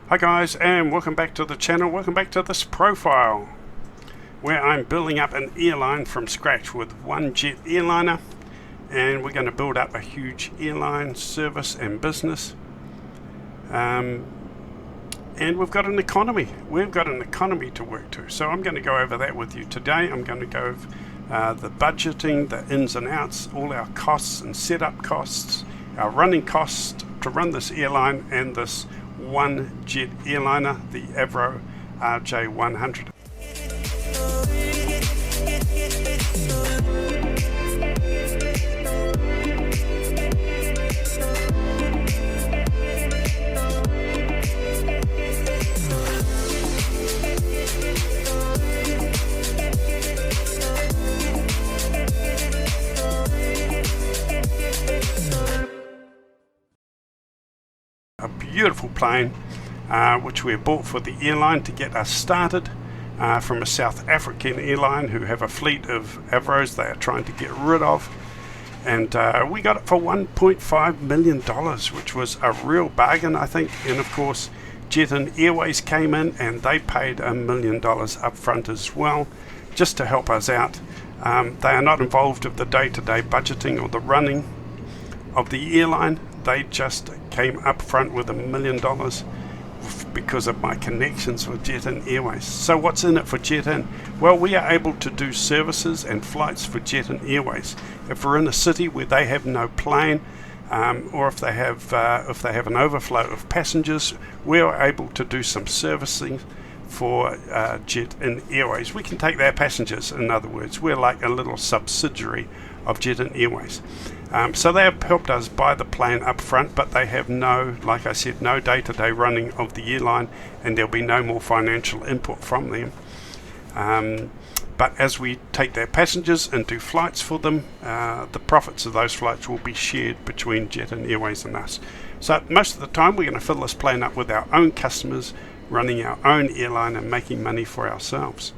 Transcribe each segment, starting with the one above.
Hi guys, and welcome back to the channel. Welcome back to this profile where I'm building up an airline from scratch with one jet airliner, and we're going to build up a huge airline service and business. And we've got an economy. We've got an economy to work to. So I'm going to go over that with you today. I'm going to go over the budgeting, the ins and outs, all our costs and setup costs, our running costs to run this airline and this one jet airliner, the Avro RJ100. A beautiful plane which we bought for the airline to get us started from a South African airline who have a fleet of Avros they are trying to get rid of, and we got it for $1.5 million, which was a real bargain, I think. And of course Jet and Airways came in and they paid $1 million up front as well, just to help us out. They are not involved with the day-to-day budgeting or the running of the airline. They just came up front with $1 million because of my connections with Jet and Airways. So what's in it for Jet and? Well, we are able to do services and flights for Jet and Airways. If we're in a city where they have no plane, or if they have an overflow of passengers, we are able to do some servicing for Jet and Airways. We can take their passengers, in other words. We're like a little subsidiary of Jet and Airways. So they have helped us buy the plane up front, but they have no, like I said, no day-to-day running of the airline, and there'll be no more financial input from them. But as we take their passengers and do flights for them, the profits of those flights will be shared between Jet and Airways and us. So most of the time we're going to fill this plane up with our own customers, running our own airline and making money for ourselves.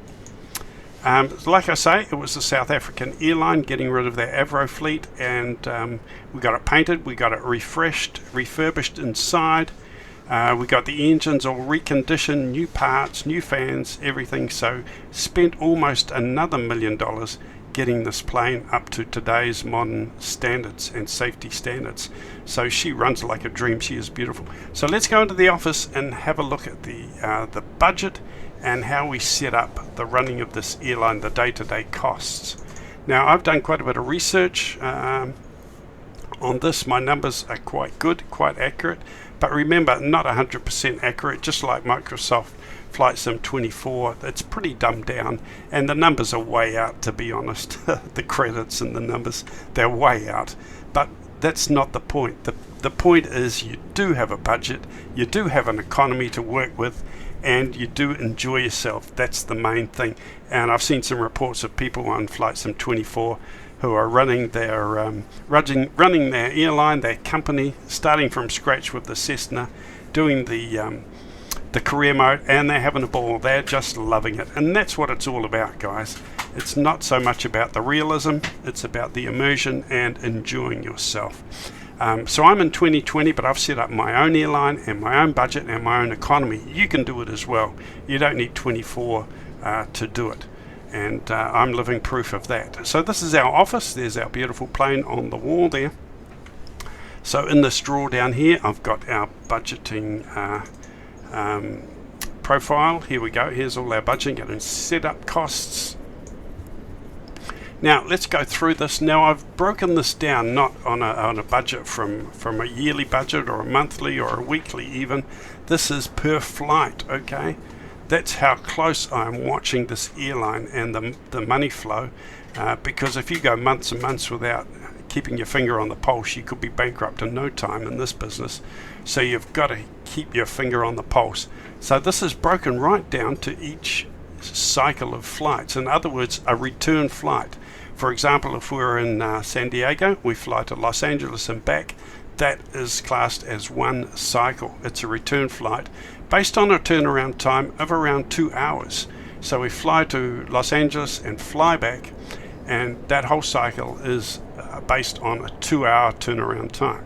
Like I say, it was a South African airline getting rid of their Avro fleet, and we got it painted, we got it refreshed, refurbished inside. We got the engines all reconditioned, new parts, new fans, everything. So spent almost another $1 million getting this plane up to today's modern standards and safety standards. So she runs like a dream. She is beautiful. So let's go into the office and have a look at the budget and how we set up the running of this airline, the day-to-day costs. Now, I've done quite a bit of research on this. My numbers are quite good, quite accurate, but remember, not 100% accurate. Just like Microsoft Flight Sim 24, it's pretty dumbed down, and the numbers are way out, to be honest. The credits and the numbers, they're way out, but that's not the point. The point is you do have a budget, you do have an economy to work with, and you do enjoy yourself. That's the main thing. And I've seen some reports of people on Flight Sim 24 who are running their running their airline, their company, starting from scratch with the Cessna, doing the career mode, and they're having a ball. They're just loving it, and that's what it's all about, guys. It's not so much about the realism, it's about the immersion and enjoying yourself. So I'm in 2020, but I've set up my own airline and my own budget and my own economy. You can do it as well. You don't need 24 to do it, and I'm living proof of that. So this is our office. There's our beautiful plane on the wall there. So in this drawer down here, I've got our budgeting profile. Here we go. Here's all our budgeting and setup costs. Now let's go through this. Now I've broken this down not on a budget from a yearly budget or a monthly or a weekly even. This is per flight, okay? That's how close I'm watching this airline and the money flow, because if you go months and months without keeping your finger on the pulse, you could be bankrupt in no time in this business. So you've got to keep your finger on the pulse. So this is broken right down to each cycle of flights. In other words, a return flight. For example, if we're in San Diego, we fly to Los Angeles and back. That is classed as one cycle. It's a return flight based on a turnaround time of around 2 hours. So we fly to Los Angeles and fly back, and that whole cycle is based on a 2-hour turnaround time.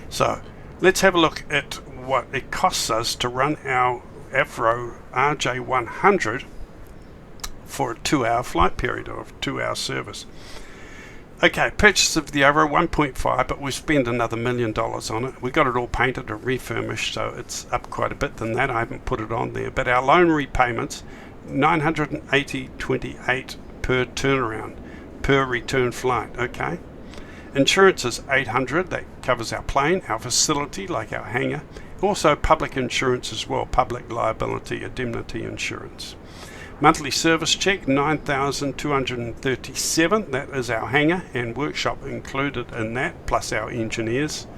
So let's have a look at what it costs us to run our Avro RJ100 for a 2-hour flight period or a 2-hour service. Okay, purchase of the Avro 1.5, but we spent another $1 million on it. We got it all painted and refurbished, so it's up quite a bit than that. I haven't put it on there, but our loan repayments $980.28 per turnaround, per return flight. Okay, insurance is $800. That covers our plane, our facility, like our hangar. Also public insurance as well, public liability indemnity insurance. Monthly service check $9,237. That is our hangar and workshop included in that, plus our engineers.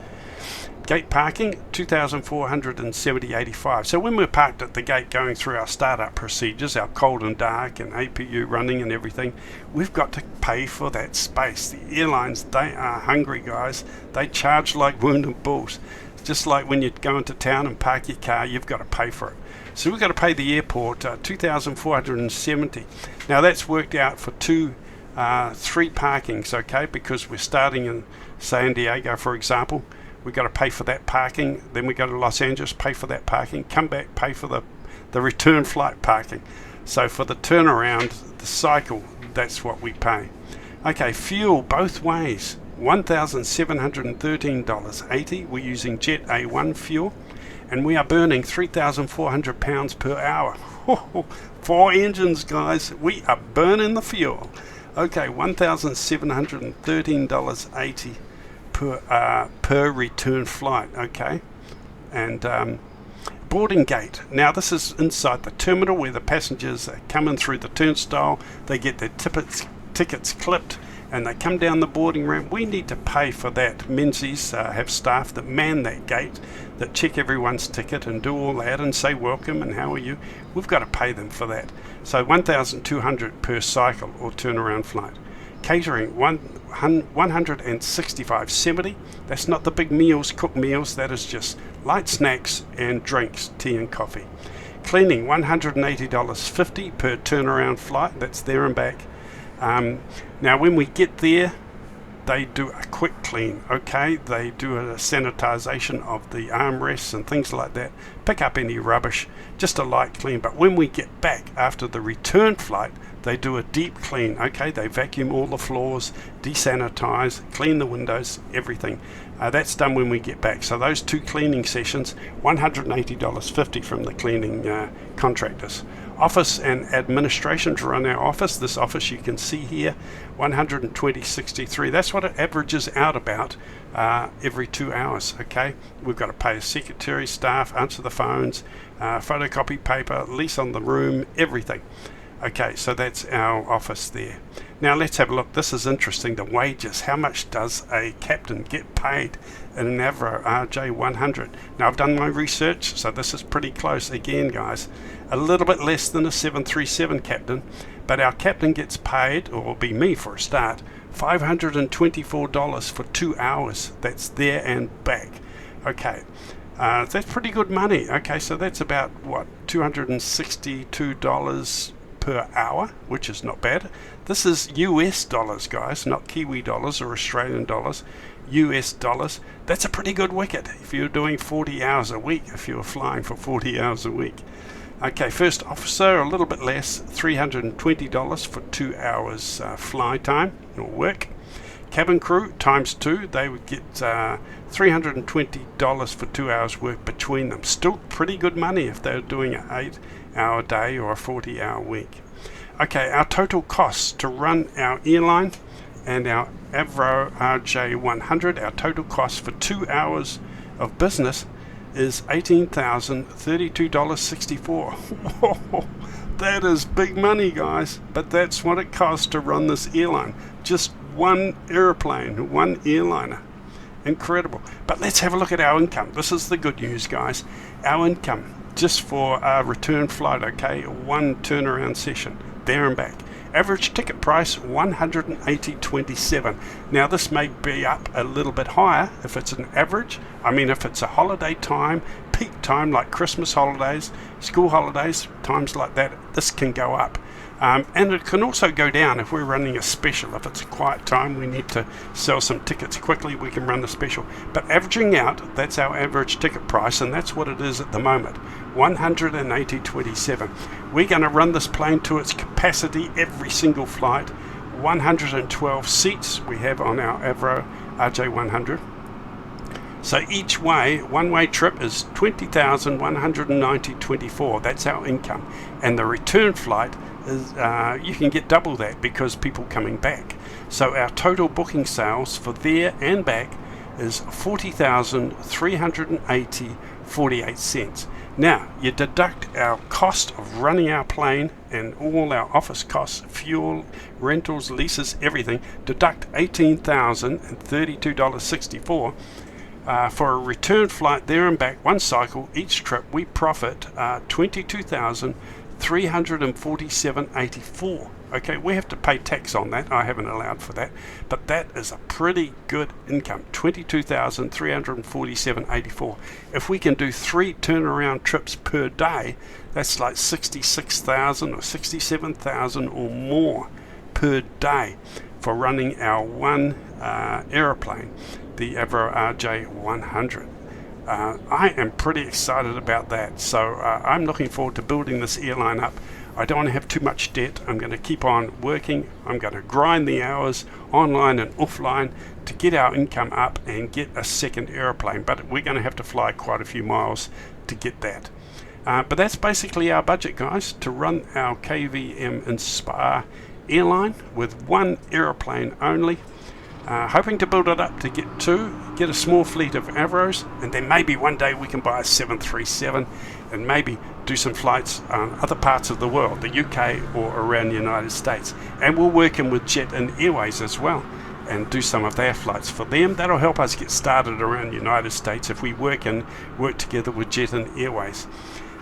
Gate parking $2,470.85. So when we're parked at the gate going through our startup procedures, our cold and dark and APU running and everything, we've got to pay for that space. The airlines, they are hungry, guys. They charge like wounded bulls. Just like when you go into town and park your car, you've got to pay for it. So we've got to pay the airport $2,470. Now that's worked out for 3 parkings, okay? Because we're starting in San Diego, for example. We've got to pay for that parking. Then we go to Los Angeles, pay for that parking. Come back, pay for the return flight parking. So for the turnaround, the cycle, that's what we pay. Okay, fuel both ways. $1,713.80. We're using Jet A1 fuel, and we are burning 3,400 pounds per hour. 4 engines, guys. We are burning the fuel. Okay, $1,713.80 per return flight. Okay, and boarding gate. Now this is inside the terminal where the passengers are coming through the turnstile. They get their tickets clipped, and they come down the boarding ramp. We need to pay for that. Menzies have staff that man that gate, that check everyone's ticket and do all that and say welcome and how are you. We've got to pay them for that. So $1,200 per cycle or turnaround flight. Catering $165.70. That's not the big meals, cooked meals. That is just light snacks and drinks, tea and coffee. Cleaning $180.50 per turnaround flight. That's there and back. Now when we get there, they do a quick clean. Okay, they do a sanitization of the armrests and things like that, pick up any rubbish, just a light clean. But when we get back after the return flight, they do a deep clean. Okay, they vacuum all the floors, desanitize, clean the windows, everything. That's done when we get back. So those 2 cleaning sessions, $180.50 from the cleaning contractors. Office and administration to run our office. This office you can see here, $120.63. That's what it averages out about every 2 hours. Okay, we've got to pay a secretary, staff, answer the phones, photocopy paper, lease on the room, everything. Okay, so that's our office there. Now let's have a look. This is interesting, the wages. How much does a captain get paid in an Avro RJ100? Now I've done my research, so this is pretty close again, guys. A little bit less than a 737 captain, but our captain gets paid, or will be me for a start, $524 for 2 hours. That's there and back. Okay, that's pretty good money. Okay, so that's about, what, $262 per hour, which is not bad. This is US dollars, guys, not Kiwi dollars or Australian dollars. US dollars. That's a pretty good wicket if you're doing 40 hours a week, if you're flying for 40 hours a week. Okay, first officer, a little bit less, $320 for 2 hours fly time or work. Cabin crew times 2, they would get $320 for 2 hours work between them. Still pretty good money if they're doing an 8-hour day or a 40-hour week. Okay, our total costs to run our airline and our Avro RJ100, our total cost for 2 hours of business is $18,032.64. That is big money, guys, but that's what it costs to run this airline. Just one airplane, one airliner. Incredible. But let's have a look at our income. This is the good news, guys. Our income just for our return flight, okay, 1 turnaround session, there and back. Average ticket price $180.27. Now this may be up a little bit higher if it's an average. I mean, if it's a holiday time, peak time like Christmas holidays, school holidays, times like that, this can go up. And it can also go down if we're running a special. If it's a quiet time, we need to sell some tickets quickly, we can run the special. But averaging out, that's our average ticket price, and that's what it is at the moment, $180.27. We're going to run this plane to its capacity every single flight. 112 seats we have on our Avro RJ100. So each way, one-way trip is $20,190.24. That's our income. And the return flight is, you can get double that because people coming back. So our total booking sales for there and back is $40,380.48. Now, you deduct our cost of running our plane and all our office costs, fuel, rentals, leases, everything, deduct $18,032.64. For a return flight there and back, one cycle, each trip, we profit $22,347.84. Okay, we have to pay tax on that. I haven't allowed for that, but that is a pretty good income, $22,347.84. If we can do 3 turnaround trips per day, that's like $66,000 or $67,000 or more per day for running our one aeroplane, the Avro RJ100. I am pretty excited about that, so I'm looking forward to building this airline up. I don't want to have too much debt. I'm going to keep on working. I'm going to grind the hours online and offline to get our income up and get a second aeroplane, but we're going to have to fly quite a few miles to get that. But that's basically our budget, guys, to run our KVM Inspire airline with one aeroplane only. Hoping to build it up to get 2, get a small fleet of Avros, and then maybe one day we can buy a 737 and maybe do some flights on other parts of the world, the UK or around the United States. And we'll work in with Jet and Airways as well and do some of their flights for them. That'll help us get started around the United States if we work together with Jet and Airways.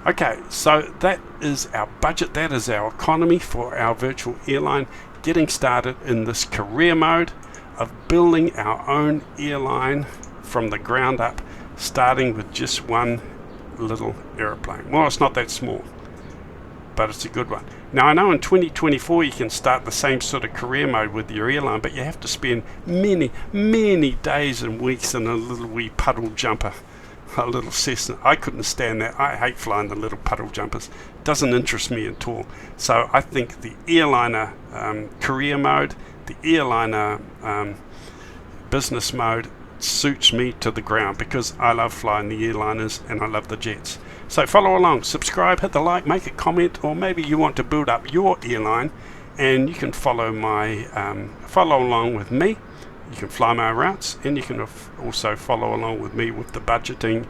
Okay, so that is our budget, that is our economy for our virtual airline, getting started in this career mode of building our own airline from the ground up, starting with just one little aeroplane. Well, it's not that small, but it's a good one. Now, I know in 2024 you can start the same sort of career mode with your airline, but you have to spend many days and weeks in a little wee puddle jumper, a little Cessna. I couldn't stand that. I hate flying the little puddle jumpers. Doesn't interest me at all. So I think the airliner career mode, the airliner business mode suits me to the ground because I love flying the airliners and I love the jets. So follow along, subscribe, hit the like, make a comment, or maybe you want to build up your airline and you can follow along with me. You can fly my routes, and you can also follow along with me with the budgeting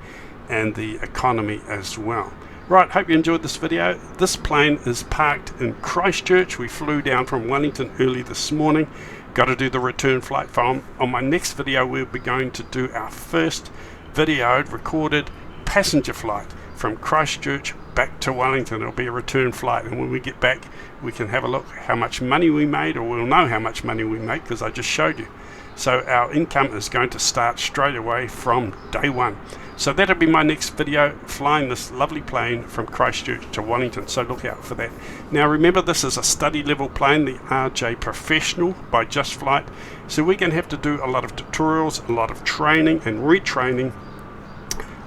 and the economy as well. Right, hope you enjoyed this video. This plane is parked in Christchurch. We flew down from Wellington early this morning. Got to do the return flight from. On my next video, we'll be going to do our first videoed, recorded passenger flight from Christchurch back to Wellington. It'll be a return flight, and when we get back, we can have a look how much money we made, or we'll know how much money we made because I just showed you. So our income is going to start straight away from day one. So that'll be my next video, flying this lovely plane from Christchurch to Wellington, so look out for that. Now remember, this is a study level plane, the RJ Professional by Just Flight, so we're going to have to do a lot of tutorials, a lot of training and retraining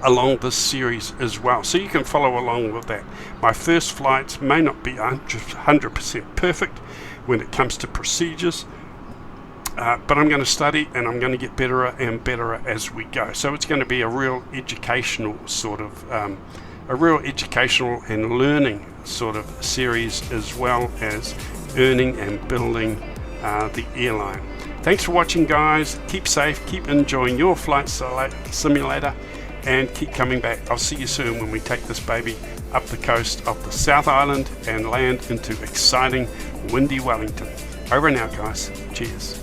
along this series as well, so you can follow along with that. My first flights may not be 100% perfect when it comes to procedures, but I'm going to study and I'm going to get better and better as we go. So it's going to be a real educational sort of, and learning sort of series, as well as earning and building the airline. Thanks for watching, guys. Keep safe, keep enjoying your flight simulator, and keep coming back. I'll see you soon when we take this baby up the coast of the South Island and land into exciting windy Wellington. Over and out, guys. Cheers.